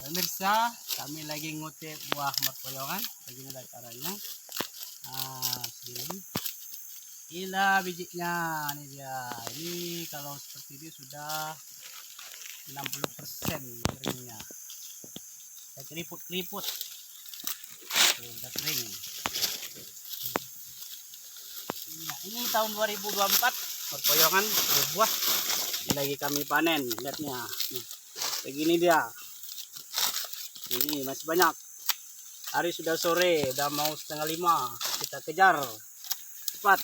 Pemirsa, kami lagi ngutip buah merpoyongan. Begini caranya. Sini. Inilah bijinya, ini dia. Ini kalau seperti ini sudah 60% keringnya. Saya keriput-keriput. Sudah kering. Ya, ini tahun 2024 merpoyongan berbuah. Ini lagi kami panen, lihatnya. Nih, begini dia. Ini masih banyak. Hari sudah sore, udah mau 4:30. Kita kejar cepat.